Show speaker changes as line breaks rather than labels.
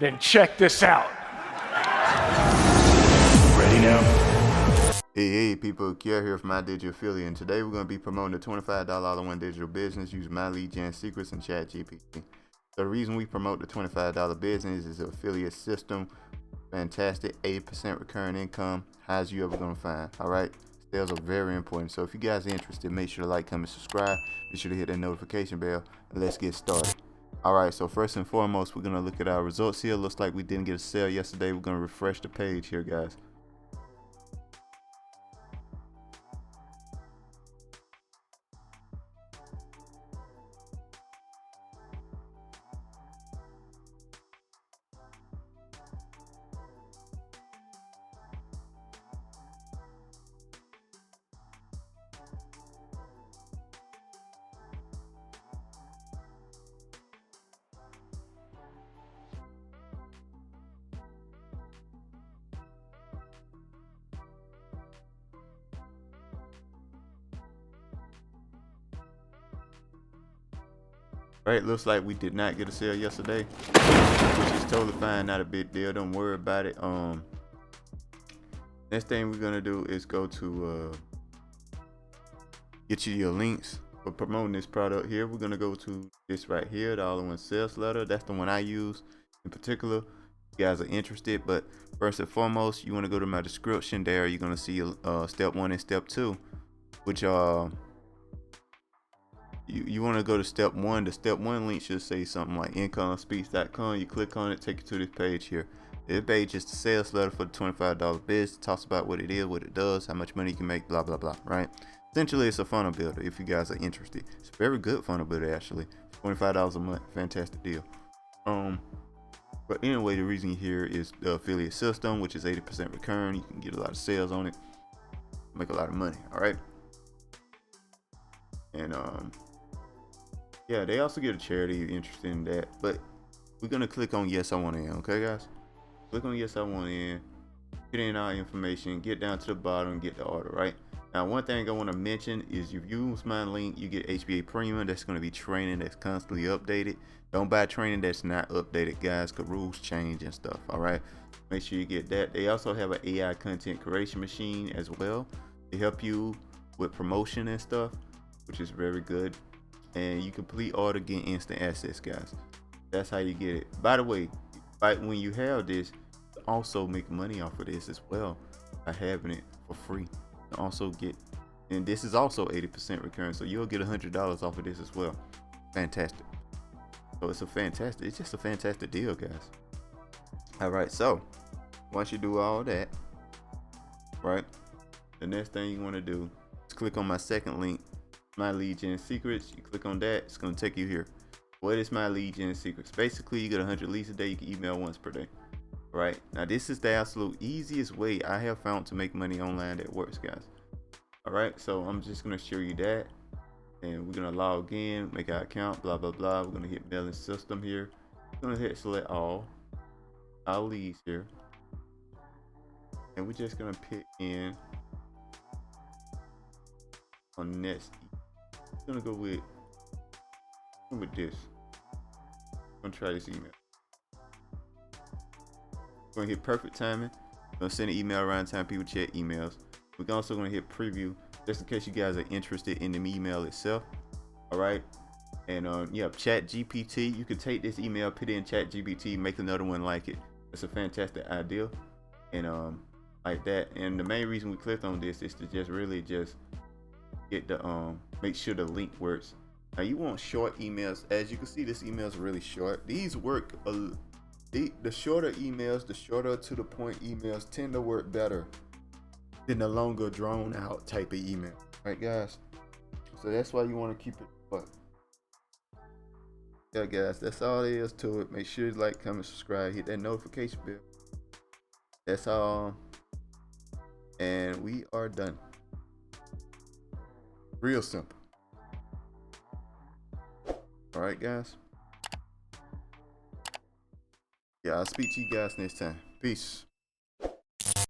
Then check this out. Ready now?
Hey people, Kier here from My Digital Affiliate, and today we're going to be promoting the $25 all-in-one digital business using my lead gen secrets and ChatGPT. So the reason we promote the $25 business is an affiliate system, fantastic, 80% recurring income, highest you ever going to find. All right, sales are very important. So if you guys are interested, make sure to like, comment, subscribe. Be sure to hit that notification bell, and let's get started. All right, so first and foremost, we're going to look at our results here. Looks like we didn't get a sale yesterday. We're going to refresh the page here, guys. Right, looks like we did not get a sale yesterday, which is totally fine, not a big deal. Don't worry about it. Next thing we're gonna do is go to get you your links for promoting this product here. We're gonna go to this right here, the all-in-one sales letter. That's the one I use in particular. If you guys are interested, but first and foremost, you want to go to my description. There you're gonna see step 1 and step 2, which you want to go to step 1. The step 1 link should say something like incomespeech.com. You click on it, take you to this page here. This page is the sales letter for the $25 biz. It talks about what it is, what it does, how much money you can make, blah blah blah, right? Essentially, it's a funnel builder if you guys are interested. It's a very good funnel builder, actually. $25 a month, fantastic deal. But anyway, the reason you're here is the affiliate system, which is 80% recurring. You can get a lot of sales on it, make a lot of money. All right, and yeah, they also get a charity if you're interested in that. But we're gonna click on yes, I want in. Okay, guys, click on yes, I want in. Put in our information. Get down to the bottom. Get the order. Right now, one thing I want to mention is if you use my link, you get HBA premium. That's gonna be training that's constantly updated. Don't buy training that's not updated, guys, because rules change and stuff. All right, make sure you get that. They also have an AI content creation machine as well to help you with promotion and stuff, which is very good. And you complete order, get instant access, guys. That's how you get it. By the way, when you have this, you also make money off of this as well by having it for free. You also get, and this is also 80% recurring, so you'll get $100 off of this as well. Fantastic. So it's just a fantastic deal, guys. All right, so once you do all that, right, the next thing you want to do is click on my second link, my lead gen secrets. You click on that, it's going to take you here. What is my lead gen secrets? Basically, you get 100 leads a day. You can email once per day. All right, now this is the absolute easiest way I have found to make money online that works, guys. All right, so I'm just going to show you that, and we're going to log in, make our account, blah blah blah. We're going to hit mailing system here. We're going to hit select all our leads here, and we're just going to pick in on next. I'm gonna go with this. I'm gonna try this email. We're gonna hit perfect timing. We're gonna send an email around the time people check emails. We're also gonna hit preview just in case you guys are interested in the email itself. All right, and yeah, ChatGPT. You can take this email, put it in ChatGPT, make another one like it. It's a fantastic idea, and like that. And the main reason we clicked on this is to just really just get the make sure the link works. Now you want short emails. As you can see, this email is really short. These work the shorter emails, the shorter to the point emails tend to work better than the longer drawn out type of email, right, guys? So that's why you want to keep it short. Yeah, guys, that's all there is to it. Make sure you like, comment, subscribe, hit that notification bell. That's all, and we are done. Real simple. All right, guys. Yeah, I'll speak to you guys next time. Peace.